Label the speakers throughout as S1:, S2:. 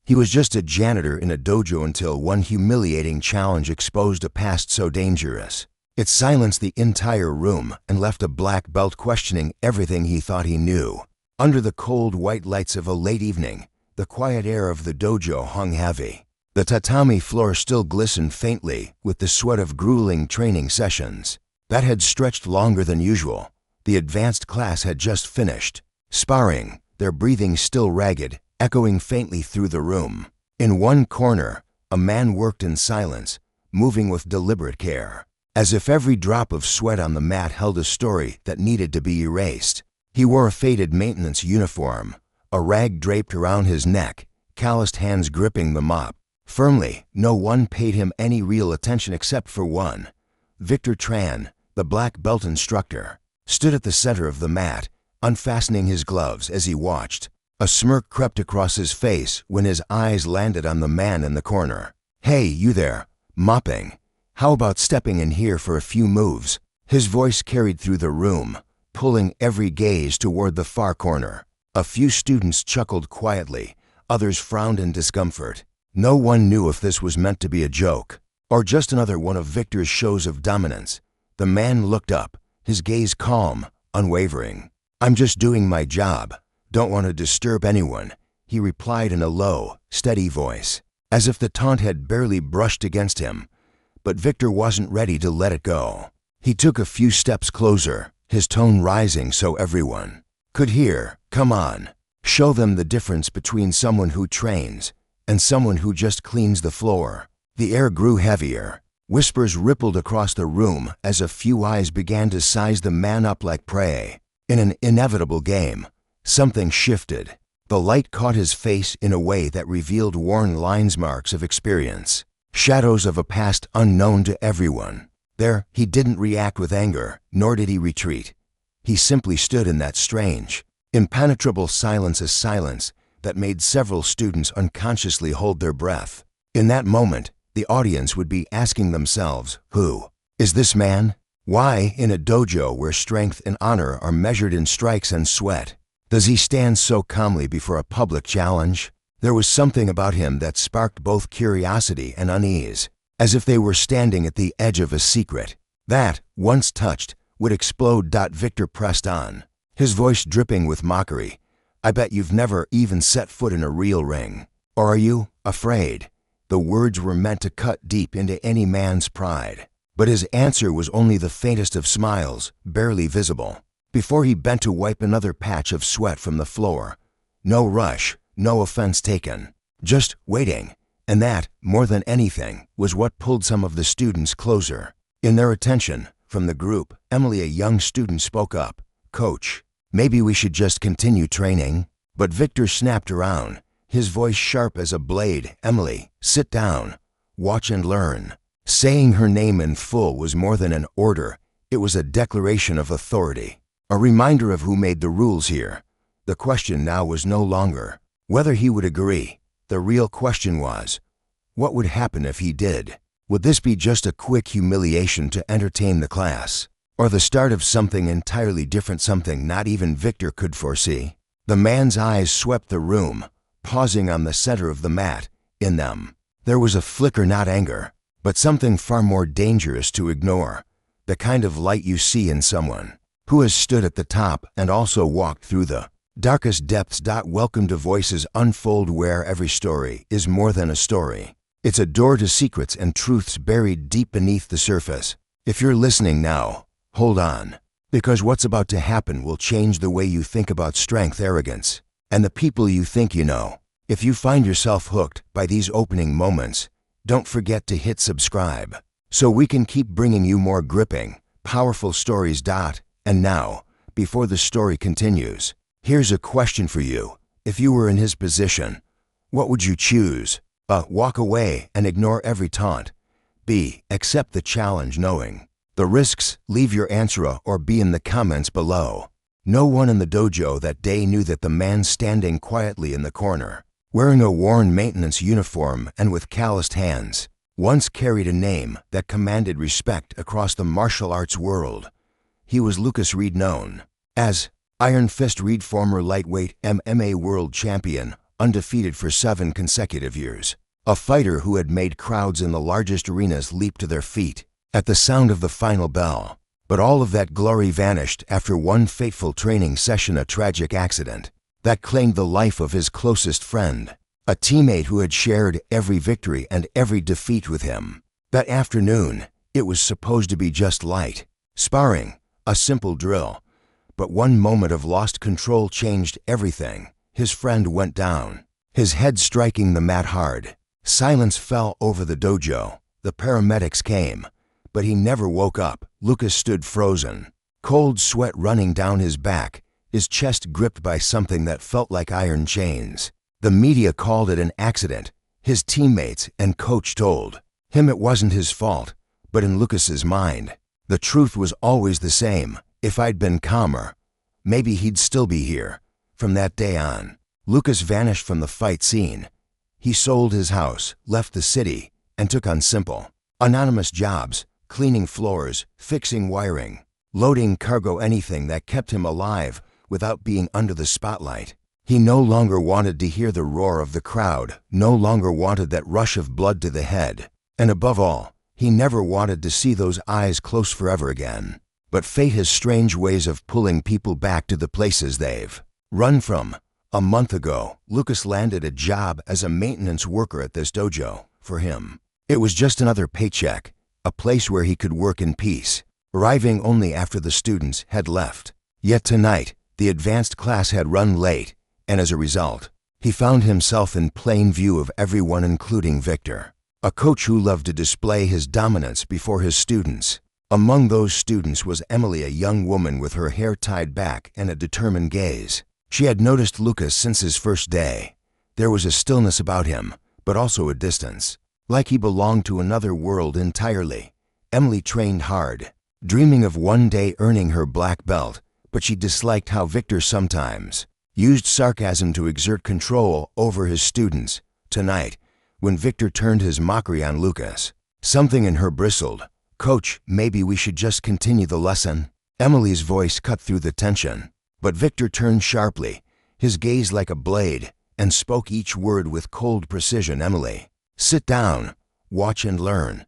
S1: He was just a janitor in a dojo until one humiliating challenge exposed a past so dangerous. It silenced the entire room and left a black belt questioning everything he thought he knew. Under the cold white lights of a late evening, the quiet air of the dojo hung heavy. The tatami floor still glistened faintly with the sweat of grueling training sessions. That had stretched longer than usual. The advanced class had just finished. Sparring, their breathing still ragged, echoing faintly through the room. In one corner, a man worked in silence, moving with deliberate care, as if every drop of sweat on the mat held a story that needed to be erased. He wore a faded maintenance uniform, a rag draped around his neck, calloused hands gripping the mop. Firmly, no one paid him any real attention except for one. Victor Tran, the black belt instructor, stood at the center of the mat, unfastening his gloves as he watched. A smirk crept across his face when his eyes landed on the man in the corner. "Hey, you there, mopping. How about stepping in here for a few moves?" His voice carried through the room, pulling every gaze toward the far corner. A few students chuckled quietly, others frowned in discomfort. No one knew if this was meant to be a joke or just another one of Victor's shows of dominance. The man looked up, his gaze calm, unwavering. "I'm just doing my job. Don't want to disturb anyone," he replied in a low, steady voice, as if the taunt had barely brushed against him. But Victor wasn't ready to let it go. He took a few steps closer, his tone rising so everyone could hear. "Come on, show them the difference between someone who trains and someone who just cleans the floor." The air grew heavier. Whispers rippled across the room as a few eyes began to size the man up like prey. In an inevitable game, something shifted. The light caught his face in a way that revealed worn lines, marks of experience, shadows of a past unknown to everyone. There, he didn't react with anger, nor did he retreat. He simply stood in that strange, impenetrable silence, a silence that made several students unconsciously hold their breath. In that moment, the audience would be asking themselves, who is this man? Why, in a dojo where strength and honor are measured in strikes and sweat, does he stand so calmly before a public challenge? There was something about him that sparked both curiosity and unease, as if they were standing at the edge of a secret that, once touched, would explode. Victor pressed on, his voice dripping with mockery. "I bet you've never even set foot in a real ring. Or are you afraid?" The words were meant to cut deep into any man's pride, but his answer was only the faintest of smiles, barely visible, before he bent to wipe another patch of sweat from the floor. No rush, no offense taken, just waiting. And that, more than anything, was what pulled some of the students closer. In their attention, from the group, Emily, a young student, spoke up. "Coach, maybe we should just continue training." But Victor snapped around, his voice sharp as a blade. "Emily, sit down. Watch and learn." Saying her name in full was more than an order. It was a declaration of authority, a reminder of who made the rules here. The question now was no longer whether he would agree. The real question was, what would happen if he did? Would this be just a quick humiliation to entertain the class, or the start of something entirely different, something not even Victor could foresee? The man's eyes swept the room, pausing on the center of the mat. In them, there was a flicker, not anger, but something far more dangerous to ignore, the kind of light you see in someone who has stood at the top and also walked through the darkest depths. Welcome to Voices Unfold, where every story is more than a story. It's a door to secrets and truths buried deep beneath the surface. If you're listening now, hold on, because what's about to happen will change the way you think about strength, arrogance, and the people you think you know. If you find yourself hooked by these opening moments, don't forget to hit subscribe so we can keep bringing you more gripping, powerful stories. And now, before the story continues, here's a question for you. If you were in his position, what would you choose? A. Walk away and ignore every taunt. B. Accept the challenge knowing the risks. Leave your answer or B in the comments below. No one in the dojo that day knew that the man standing quietly in the corner, wearing a worn maintenance uniform and with calloused hands, once carried a name that commanded respect across the martial arts world. He was Lucas Reed, known as Iron Fist Reed, former lightweight MMA world champion, undefeated for 7 consecutive years. A fighter who had made crowds in the largest arenas leap to their feet at the sound of the final bell. But all of that glory vanished after one fateful training session, a tragic accident that claimed the life of his closest friend, a teammate who had shared every victory and every defeat with him. That afternoon, it was supposed to be just light sparring, a simple drill. But one moment of lost control changed everything. His friend went down, his head striking the mat hard. Silence fell over the dojo. The paramedics came, but he never woke up. Lucas stood frozen, cold sweat running down his back, his chest gripped by something that felt like iron chains. The media called it an accident. His teammates and coach told him it wasn't his fault. But in Lucas's mind, the truth was always the same. If I'd been calmer, maybe he'd still be here. From that day on, Lucas vanished from the fight scene. He sold his house, left the city, and took on simple, anonymous jobs, cleaning floors, fixing wiring, loading cargo, anything that kept him alive without being under the spotlight. He no longer wanted to hear the roar of the crowd, no longer wanted that rush of blood to the head, and above all, he never wanted to see those eyes close forever again. But fate has strange ways of pulling people back to the places they've run from. A month ago, Lucas landed a job as a maintenance worker at this dojo. For him, it was just another paycheck, a place where he could work in peace, arriving only after the students had left. Yet tonight, the advanced class had run late, and as a result, he found himself in plain view of everyone, including Victor, a coach who loved to display his dominance before his students. Among those students was Emily, a young woman with her hair tied back and a determined gaze. She had noticed Lucas since his first day. There was a stillness about him, but also a distance, like he belonged to another world entirely. Emily trained hard, dreaming of one day earning her black belt, but she disliked how Victor sometimes used sarcasm to exert control over his students. Tonight, when Victor turned his mockery on Lucas, something in her bristled. "Coach, maybe we should just continue the lesson." Emily's voice cut through the tension, but Victor turned sharply, his gaze like a blade, and spoke each word with cold precision. "Emily, sit down, watch and learn."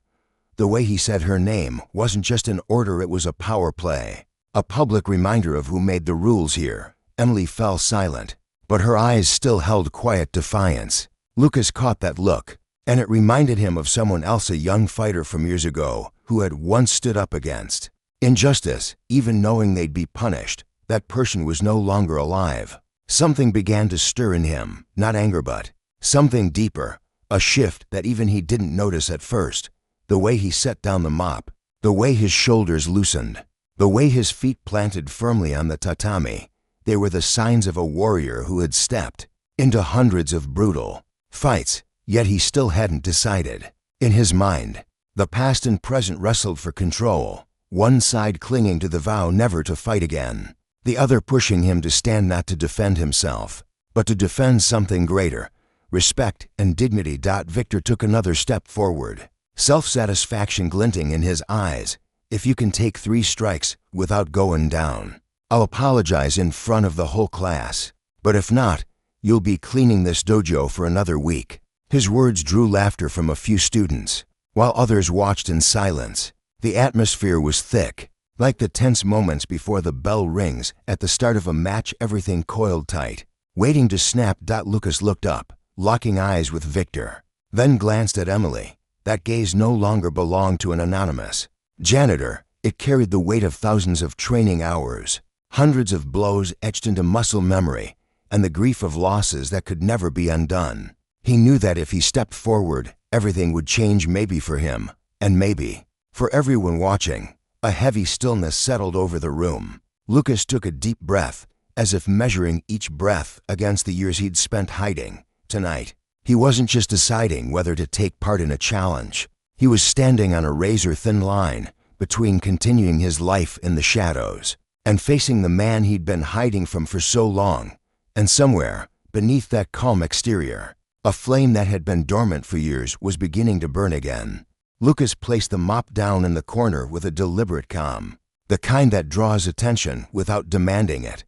S1: The way he said her name wasn't just an order, it was a power play, a public reminder of who made the rules here. Emily fell silent, but her eyes still held quiet defiance. Lucas caught that look, and it reminded him of someone else, a young fighter from years ago who had once stood up against injustice, even knowing they'd be punished. That person was no longer alive. Something began to stir in him, not anger but something deeper, a shift that even he didn't notice at first. The way he set down the mop, the way his shoulders loosened, the way his feet planted firmly on the tatami, they were the signs of a warrior who had stepped into hundreds of brutal fights, yet he still hadn't decided. In his mind, the past and present wrestled for control, one side clinging to the vow never to fight again, the other pushing him to stand, not to defend himself, but to defend something greater, respect and dignity. Victor took another step forward, self-satisfaction glinting in his eyes. "If you can take 3 strikes without going down, I'll apologize in front of the whole class. But if not, you'll be cleaning this dojo for another week." His words drew laughter from a few students, while others watched in silence. The atmosphere was thick, like the tense moments before the bell rings at the start of a match, everything coiled tight, waiting to snap. Lucas looked up, locking eyes with Victor, then glanced at Emily. That gaze no longer belonged to an anonymous janitor. It carried the weight of thousands of training hours, hundreds of blows etched into muscle memory, and the grief of losses that could never be undone. He knew that if he stepped forward, everything would change, maybe for him, and maybe for everyone watching. A heavy stillness settled over the room. Lucas took a deep breath, as if measuring each breath against the years he'd spent hiding. Tonight, he wasn't just deciding whether to take part in a challenge. He was standing on a razor-thin line between continuing his life in the shadows and facing the man he'd been hiding from for so long. And somewhere, beneath that calm exterior, a flame that had been dormant for years was beginning to burn again. Lucas placed the mop down in the corner with a deliberate calm, the kind that draws attention without demanding it.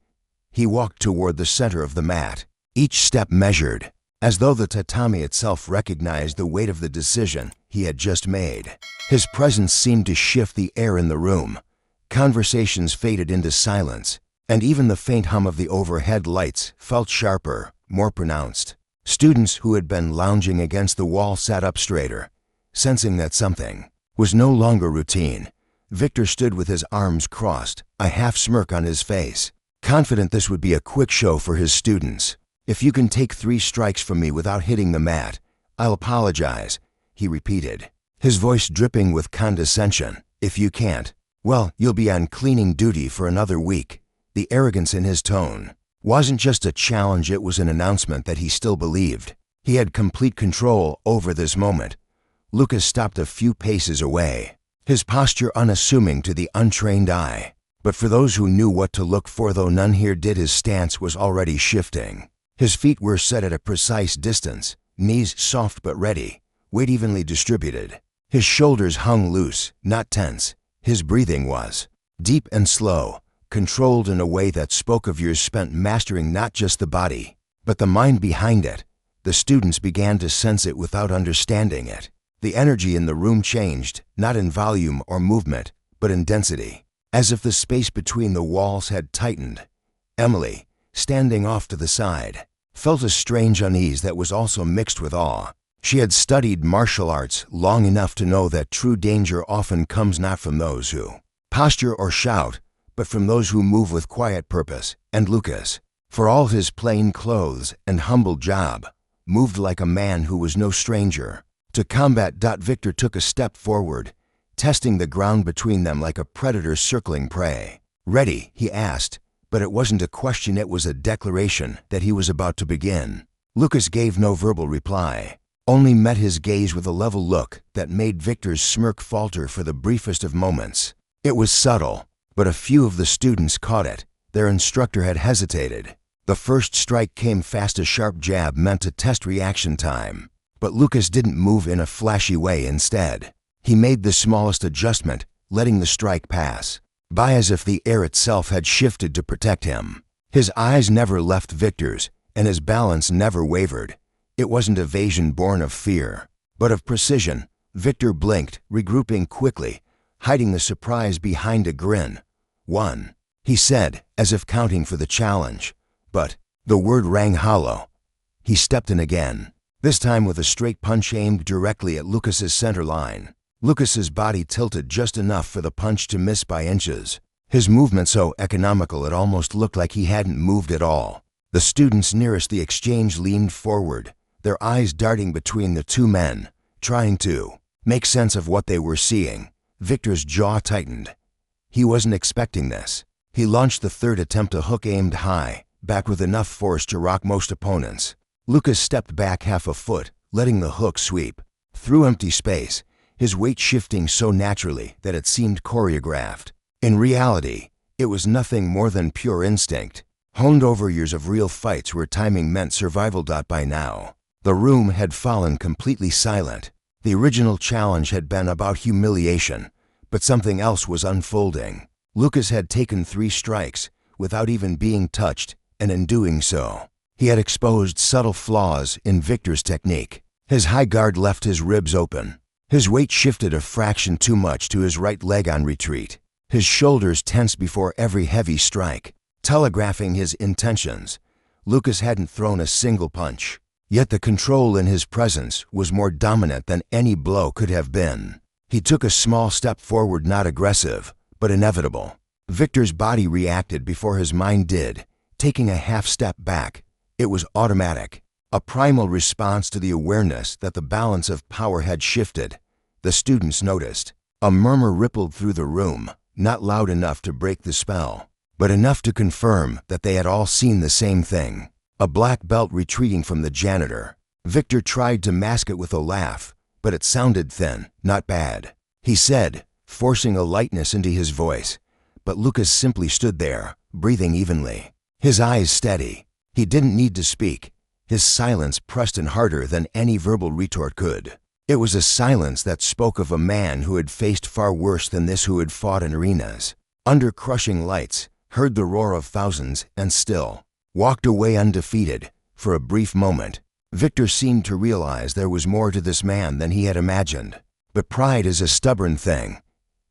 S1: He walked toward the center of the mat, each step measured, as though the tatami itself recognized the weight of the decision he had just made. His presence seemed to shift the air in the room. Conversations faded into silence, and even the faint hum of the overhead lights felt sharper, more pronounced. Students who had been lounging against the wall sat up straighter, sensing that something was no longer routine. Victor stood with his arms crossed, a half smirk on his face, confident this would be a quick show for his students. "If you can take 3 strikes from me without hitting the mat, I'll apologize," he repeated, his voice dripping with condescension. "If you can't, well, you'll be on cleaning duty for another week." The arrogance in his tone wasn't just a challenge, it was an announcement that he still believed he had complete control over this moment. Lucas stopped a few paces away, his posture unassuming to the untrained eye. But for those who knew what to look for, though none here did, his stance was already shifting. His feet were set at a precise distance, knees soft but ready, weight evenly distributed. His shoulders hung loose, not tense. His breathing was deep and slow, controlled in a way that spoke of years spent mastering not just the body, but the mind behind it. The students began to sense it without understanding it. The energy in the room changed, not in volume or movement, but in density, as if the space between the walls had tightened. Emily, standing off to the side, felt a strange unease that was also mixed with awe. She had studied martial arts long enough to know that true danger often comes not from those who posture or shout, but from those who move with quiet purpose. And Lucas, for all his plain clothes and humble job, moved like a man who was no stranger to combat. Victor took a step forward, testing the ground between them like a predator circling prey. "Ready?" he asked, but it wasn't a question, it was a declaration that he was about to begin. Lucas gave no verbal reply, only met his gaze with a level look that made Victor's smirk falter for the briefest of moments. It was subtle, but a few of the students caught it. Their instructor had hesitated. The first strike came fast, a sharp jab meant to test reaction time. But Lucas didn't move in a flashy way. Instead, he made the smallest adjustment, letting the strike pass by as if the air itself had shifted to protect him. His eyes never left Victor's, and his balance never wavered. It wasn't evasion born of fear, but of precision. Victor blinked, regrouping quickly, hiding the surprise behind a grin. "1," he said, as if counting for the challenge. But the word rang hollow. He stepped in again, this time with a straight punch aimed directly at Lucas's center line. Lucas's body tilted just enough for the punch to miss by inches, his movement so economical it almost looked like he hadn't moved at all. The students nearest the exchange leaned forward, their eyes darting between the two men, trying to make sense of what they were seeing. Victor's jaw tightened. He wasn't expecting this. He launched the third attempt, a hook aimed high, back with enough force to rock most opponents. Lucas stepped back half a foot, letting the hook sweep through empty space, his weight shifting so naturally that it seemed choreographed. In reality, it was nothing more than pure instinct, honed over years of real fights where timing meant survival. By now, the room had fallen completely silent. The original challenge had been about humiliation, but something else was unfolding. Lucas had taken 3 strikes without even being touched, and in doing so, he had exposed subtle flaws in Victor's technique. His high guard left his ribs open. His weight shifted a fraction too much to his right leg on retreat. His shoulders tensed before every heavy strike, telegraphing his intentions. Lucas hadn't thrown a single punch, yet the control in his presence was more dominant than any blow could have been. He took a small step forward, not aggressive, but inevitable. Victor's body reacted before his mind did, taking a half step back. It was automatic, a primal response to the awareness that the balance of power had shifted. The students noticed. A murmur rippled through the room, not loud enough to break the spell, but enough to confirm that they had all seen the same thing. A black belt retreating from the janitor. Victor tried to mask it with a laugh, but it sounded thin, not bad. He said, forcing a lightness into his voice, but Lucas simply stood there, breathing evenly, his eyes steady. He didn't need to speak. His silence pressed in harder than any verbal retort could. It was a silence that spoke of a man who had faced far worse than this, who had fought in arenas, under crushing lights, heard the roar of thousands, and still walked away undefeated. For a brief moment, Victor seemed to realize there was more to this man than he had imagined. But pride is a stubborn thing.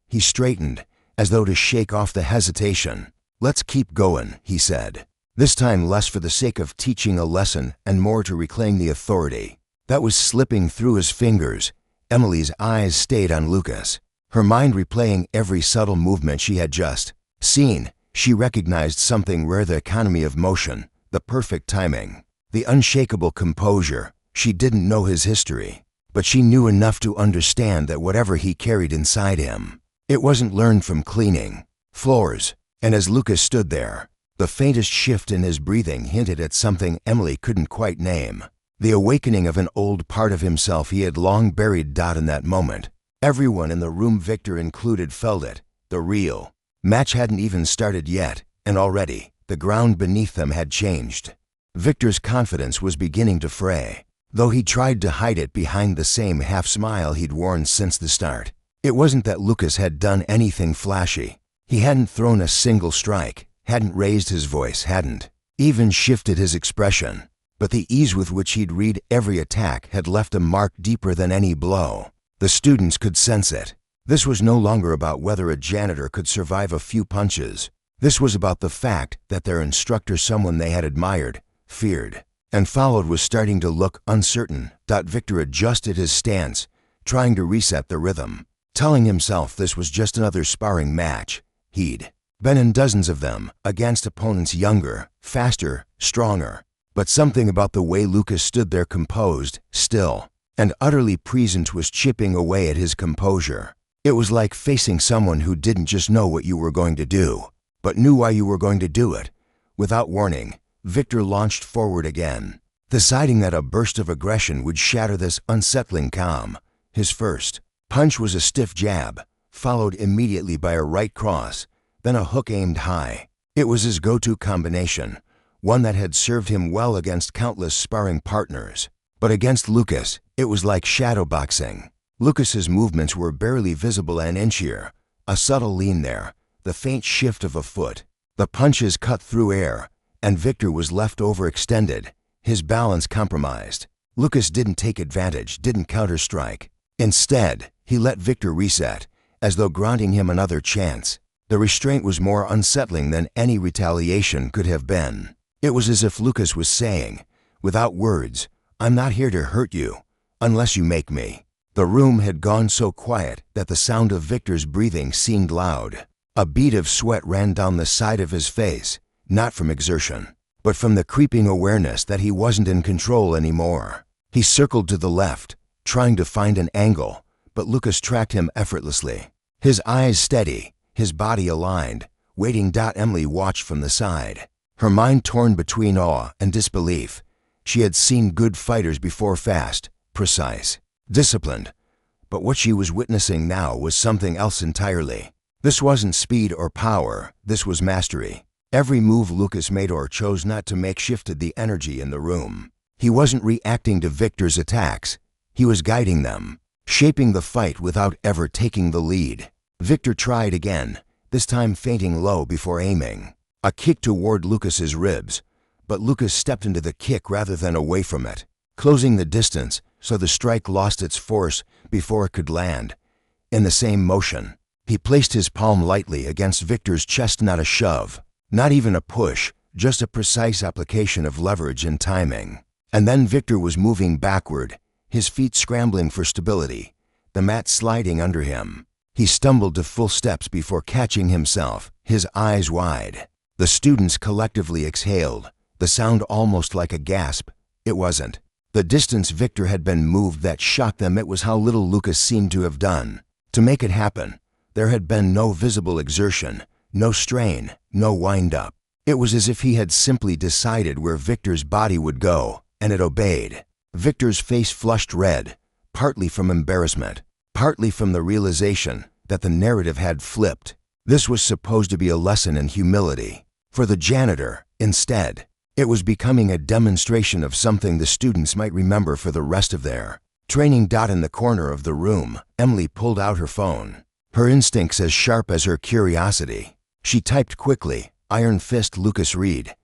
S1: He straightened, as though to shake off the hesitation. "Let's keep going," he said. This time less for the sake of teaching a lesson and more to reclaim the authority that was slipping through his fingers. Emily's eyes stayed on Lucas, her mind replaying every subtle movement she had just seen. She recognized something rare: the economy of motion, the perfect timing, the unshakable composure. She didn't know his history, but she knew enough to understand that whatever he carried inside him, it wasn't learned from cleaning floors. And as Lucas stood there, the faintest shift in his breathing hinted at something Emily couldn't quite name. The awakening of an old part of himself he had long buried. In that moment, everyone in the room, Victor included, felt it. The real match hadn't even started yet, and already the ground beneath them had changed. Victor's confidence was beginning to fray, though he tried to hide it behind the same half-smile he'd worn since the start. It wasn't that Lucas had done anything flashy. He hadn't thrown a single strike, hadn't raised his voice, hadn't even shifted his expression. But the ease with which he'd read every attack had left a mark deeper than any blow. The students could sense it. This was no longer about whether a janitor could survive a few punches. This was about the fact that their instructor, someone they had admired, feared, and followed, was starting to look uncertain. Victor adjusted his stance, trying to reset the rhythm, telling himself this was just another sparring match. He'd been in dozens of them, against opponents younger, faster, stronger. But something about the way Lucas stood there, composed, still, and utterly present, was chipping away at his composure. It was like facing someone who didn't just know what you were going to do, but knew why you were going to do it. Without warning, Victor launched forward again, deciding that a burst of aggression would shatter this unsettling calm. His first punch was a stiff jab, followed immediately by a right cross, then a hook aimed high. It was his go-to combination, one that had served him well against countless sparring partners. But against Lucas, it was like shadowboxing. Lucas's movements were barely visible, an inchier, a subtle lean there, the faint shift of a foot. The punches cut through air, and Victor was left overextended, his balance compromised. Lucas didn't take advantage, didn't counterstrike. Instead, he let Victor reset, as though granting him another chance. The restraint was more unsettling than any retaliation could have been. It was as if Lucas was saying, without words, "I'm not here to hurt you, unless you make me." The room had gone so quiet that the sound of Victor's breathing seemed loud. A bead of sweat ran down the side of his face, not from exertion, but from the creeping awareness that he wasn't in control anymore. He circled to the left, trying to find an angle, but Lucas tracked him effortlessly. His eyes steady, his body aligned, waiting. Emily watched from the side, her mind torn between awe and disbelief. She had seen good fighters before, fast, precise, disciplined. But what she was witnessing now was something else entirely. This wasn't speed or power, this was mastery. Every move Lucas made or chose not to make shifted the energy in the room. He wasn't reacting to Victor's attacks, he was guiding them, shaping the fight without ever taking the lead. Victor tried again, this time feinting low before aiming. A kick toward Lucas's ribs, but Lucas stepped into the kick rather than away from it, closing the distance so the strike lost its force before it could land. In the same motion, he placed his palm lightly against Victor's chest, not a shove, not even a push, just a precise application of leverage and timing. And then Victor was moving backward, his feet scrambling for stability, the mat sliding under him. He stumbled to full steps before catching himself, his eyes wide. The students collectively exhaled, the sound almost like a gasp. It wasn't the distance Victor had been moved that shocked them, it was how little Lucas seemed to have done to make it happen. There had been no visible exertion, no strain, no wind-up. It was as if he had simply decided where Victor's body would go, and it obeyed. Victor's face flushed red, partly from embarrassment, partly from the realization that the narrative had flipped. This was supposed to be a lesson in humility. For the janitor, instead, it was becoming a demonstration of something the students might remember for the rest of their training. In the corner of the room, Emily pulled out her phone, her instincts as sharp as her curiosity. She typed quickly, "Iron Fist Lucas Reed."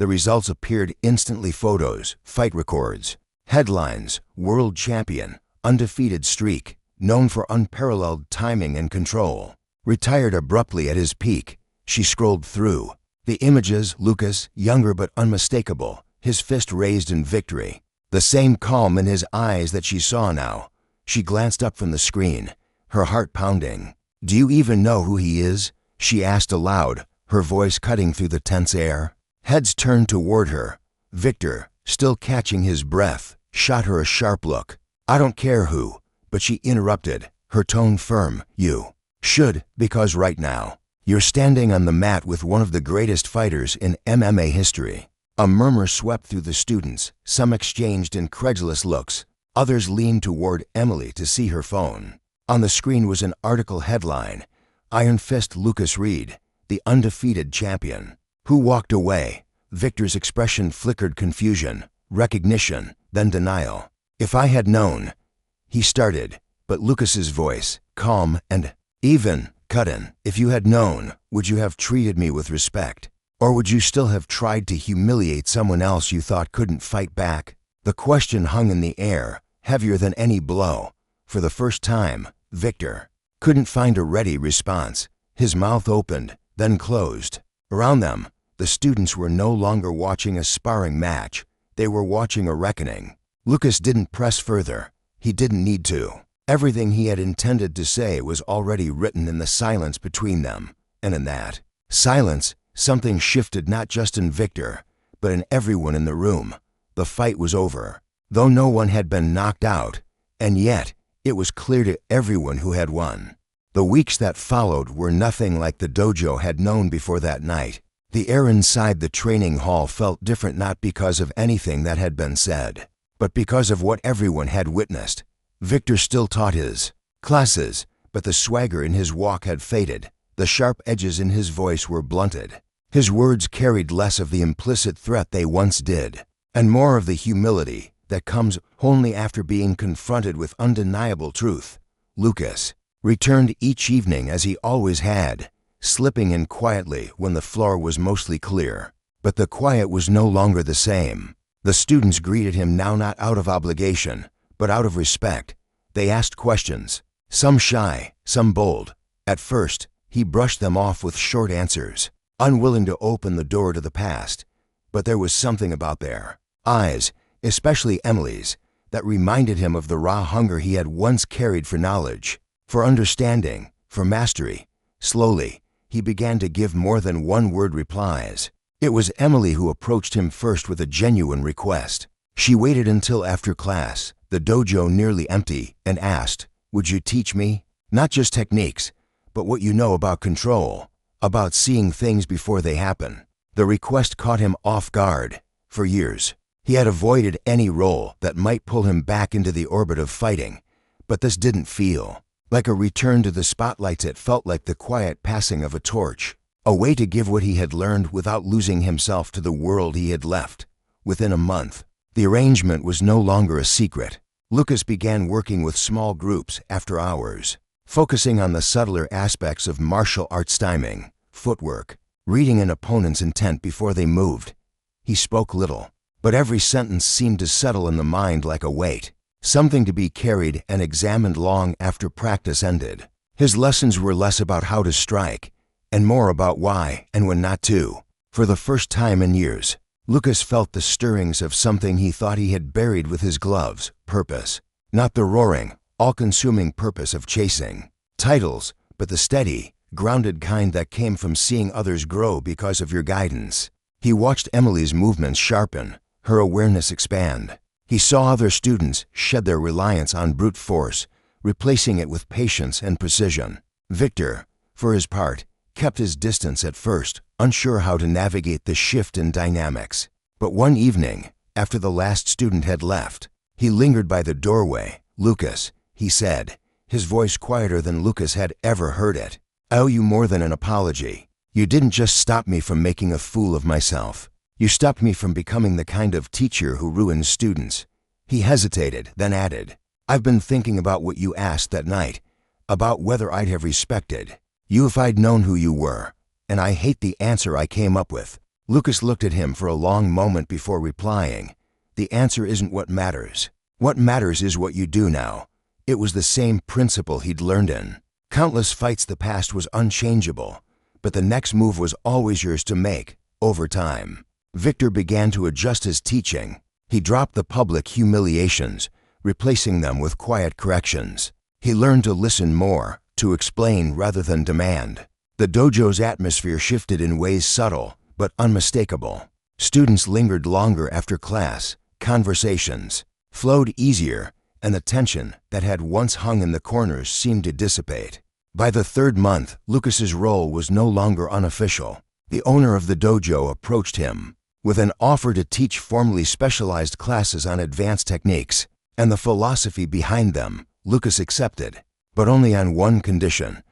S1: The results appeared instantly: photos, fight records, headlines, world champion, undefeated streak, known for unparalleled timing and control. Retired abruptly at his peak. She scrolled through the images. Lucas, younger but unmistakable, his fist raised in victory. The same calm in his eyes that she saw now. She glanced up from the screen, her heart pounding. "Do you even know who he is?" she asked aloud, her voice cutting through the tense air. Heads turned toward her. Victor, still catching his breath, shot her a sharp look. "I don't care who," but she interrupted, her tone firm. "You should, because right now, you're standing on the mat with one of the greatest fighters in MMA history." A murmur swept through the students. Some exchanged incredulous looks. Others leaned toward Emily to see her phone. On the screen was an article headline: "Iron Fist Lucas Reed, the undefeated champion." Who walked away? Victor's expression flickered: confusion, recognition, then denial. "If I had known," he started, but Lucas's voice, calm and even, cut in. "If you had known, would you have treated me with respect? Or would you still have tried to humiliate someone else you thought couldn't fight back?" The question hung in the air, heavier than any blow. For the first time, Victor couldn't find a ready response. His mouth opened, then closed. Around them, the students were no longer watching a sparring match. They were watching a reckoning. Lucas didn't press further. He didn't need to. Everything he had intended to say was already written in the silence between them. And in that silence, something shifted, not just in Victor, but in everyone in the room. The fight was over, though no one had been knocked out, and yet it was clear to everyone who had won. The weeks that followed were nothing like the dojo had known before that night. The air inside the training hall felt different, not because of anything that had been said, but because of what everyone had witnessed. Victor still taught his classes, but the swagger in his walk had faded. The sharp edges in his voice were blunted. His words carried less of the implicit threat they once did, and more of the humility that comes only after being confronted with undeniable truth. Lucas returned each evening as he always had, slipping in quietly when the floor was mostly clear. But the quiet was no longer the same. The students greeted him now not out of obligation, but out of respect. They asked questions, some shy, some bold. At first, he brushed them off with short answers, unwilling to open the door to the past. But there was something about their eyes, especially Emily's, that reminded him of the raw hunger he had once carried for knowledge, for understanding, for mastery. Slowly, he began to give more than one-word replies. It was Emily who approached him first with a genuine request. She waited until after class, the dojo nearly empty, and asked, "Would you teach me? Not just techniques, but what you know about control, about seeing things before they happen." The request caught him off guard. For years, he had avoided any role that might pull him back into the orbit of fighting, but this didn't feel like a return to the spotlights. It felt like the quiet passing of a torch, a way to give what he had learned without losing himself to the world he had left. Within a month, the arrangement was no longer a secret. Lucas began working with small groups after hours, focusing on the subtler aspects of martial arts: timing, footwork, reading an opponent's intent before they moved. He spoke little, but every sentence seemed to settle in the mind like a weight, something to be carried and examined long after practice ended. His lessons were less about how to strike, and more about why and when not to. For the first time in years, Lucas felt the stirrings of something he thought he had buried with his gloves: purpose. Not the roaring, all-consuming purpose of chasing titles, but the steady, grounded kind that came from seeing others grow because of your guidance. He watched Emily's movements sharpen, her awareness expand. He saw other students shed their reliance on brute force, replacing it with patience and precision. Victor, for his part, kept his distance at first, unsure how to navigate the shift in dynamics. But one evening, after the last student had left, he lingered by the doorway. "Lucas," he said, his voice quieter than Lucas had ever heard it, "I owe you more than an apology. You didn't just stop me from making a fool of myself. You stopped me from becoming the kind of teacher who ruins students." He hesitated, then added, "I've been thinking about what you asked that night, about whether I'd have respected you if I'd known who you were, and I hate the answer I came up with." Lucas looked at him for a long moment before replying. The answer isn't what matters. What matters is what you do now. It was the same principle he'd learned in countless fights. The past was unchangeable, but the next move was always yours to make, over time. Victor began to adjust his teaching. He dropped the public humiliations, replacing them with quiet corrections. He learned to listen more, to explain rather than demand. The dojo's atmosphere shifted in ways subtle but unmistakable. Students lingered longer after class, conversations flowed easier, and the tension that had once hung in the corners seemed to dissipate. By the third month, Lucas's role was no longer unofficial. The owner of the dojo approached him with an offer to teach formally specialized classes on advanced techniques and the philosophy behind them. Lucas accepted, but only on one condition: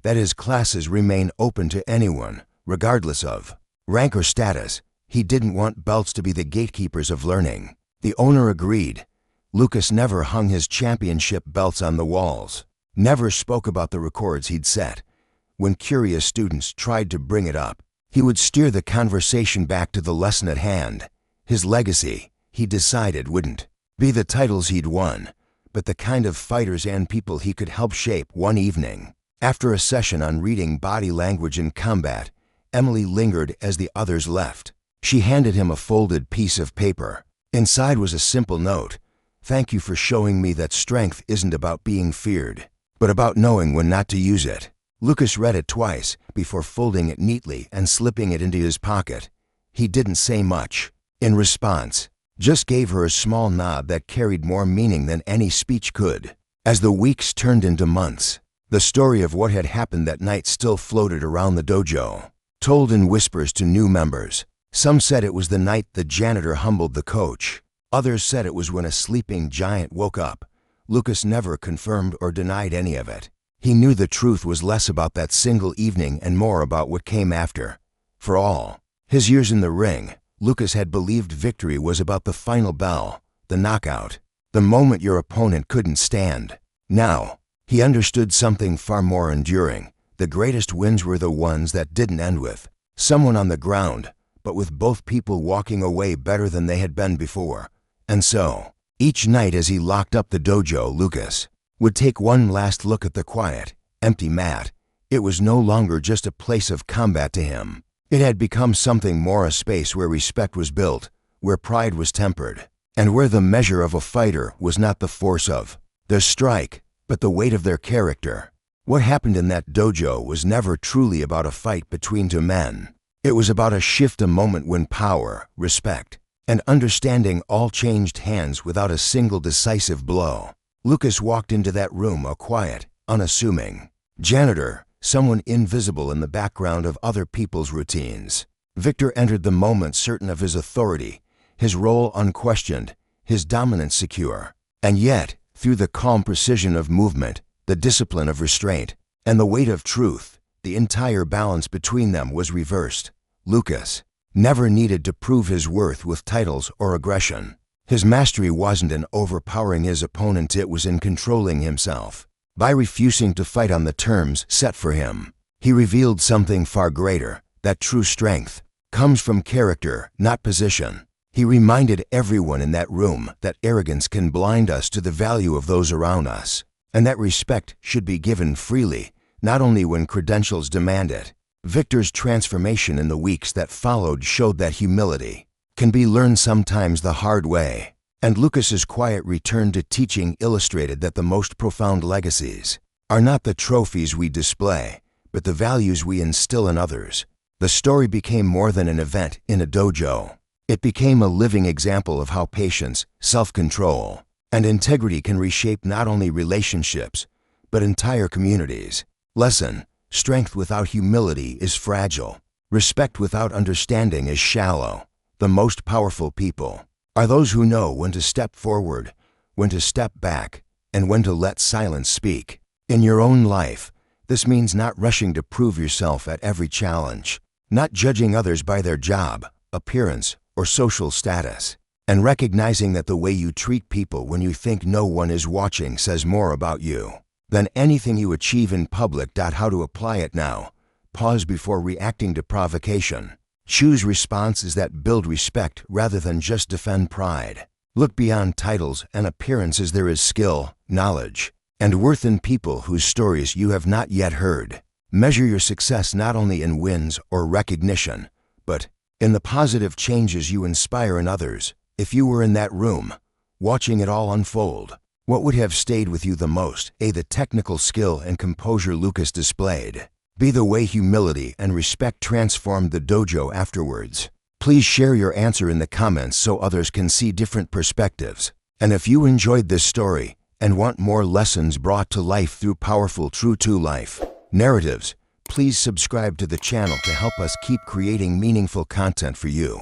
S1: that his classes remain open to anyone, regardless of rank or status. He didn't want belts to be the gatekeepers of learning. The owner agreed. Lucas never hung his championship belts on the walls, never spoke about the records he'd set. When curious students tried to bring it up, he would steer the conversation back to the lesson at hand. His legacy, he decided, wouldn't be the titles he'd won, but the kind of fighters and people he could help shape. One evening, after a session on reading body language in combat, Emily lingered as the others left. She handed him a folded piece of paper. Inside was a simple note: "Thank you for showing me that strength isn't about being feared, but about knowing when not to use it." Lucas read it twice before folding it neatly and slipping it into his pocket. He didn't say much. In response, just gave her a small nod that carried more meaning than any speech could. As the weeks turned into months, the story of what had happened that night still floated around the dojo, told in whispers to new members. Some said it was the night the janitor humbled the coach. Others said it was when a sleeping giant woke up. Lucas never confirmed or denied any of it. He knew the truth was less about that single evening and more about what came after. For all his years in the ring, Lucas had believed victory was about the final bell, the knockout, the moment your opponent couldn't stand. Now, he understood something far more enduring. The greatest wins were the ones that didn't end with someone on the ground, but with both people walking away better than they had been before. And so, each night as he locked up the dojo, Lucas would take one last look at the quiet, empty mat. It was no longer just a place of combat to him. It had become something more, a space where respect was built, where pride was tempered, and where the measure of a fighter was not the force of their strike, but the weight of their character. What happened in that dojo was never truly about a fight between two men. It was about a shift, a moment when power, respect, and understanding all changed hands without a single decisive blow. Lucas walked into that room, a quiet, unassuming janitor, someone invisible in the background of other people's routines. Victor entered the moment certain of his authority, his role unquestioned, his dominance secure. And yet, through the calm precision of movement, the discipline of restraint, and the weight of truth, the entire balance between them was reversed. Lucas never needed to prove his worth with titles or aggression. His mastery wasn't in overpowering his opponent, it was in controlling himself. By refusing to fight on the terms set for him, he revealed something far greater: that true strength comes from character, not position. He reminded everyone in that room that arrogance can blind us to the value of those around us, and that respect should be given freely, not only when credentials demand it. Victor's transformation in the weeks that followed showed that humility can be learned sometimes the hard way, and Lucas's quiet return to teaching illustrated that the most profound legacies are not the trophies we display, but the values we instill in others. The story became more than an event in a dojo. It became a living example of how patience, self-control, and integrity can reshape not only relationships, but entire communities. Lesson: strength without humility is fragile. Respect without understanding is shallow. The most powerful people are those who know when to step forward, when to step back, and when to let silence speak. In your own life, this means not rushing to prove yourself at every challenge, not judging others by their job, appearance, or social status, and recognizing that the way you treat people when you think no one is watching says more about you than anything you achieve in public. How to apply it now: pause before reacting to provocation. Choose responses that build respect rather than just defend pride. Look beyond titles and appearances. There is skill, knowledge, and worth in people whose stories you have not yet heard. Measure your success not only in wins or recognition, but in the positive changes you inspire in others. If you were in that room, watching it all unfold, what would have stayed with you the most? A. The technical skill and composure Lucas displayed. B. The way humility and respect transformed the dojo afterwards. Please share your answer in the comments so others can see different perspectives. And if you enjoyed this story and want more lessons brought to life through powerful true-to-life narratives, please subscribe to the channel to help us keep creating meaningful content for you.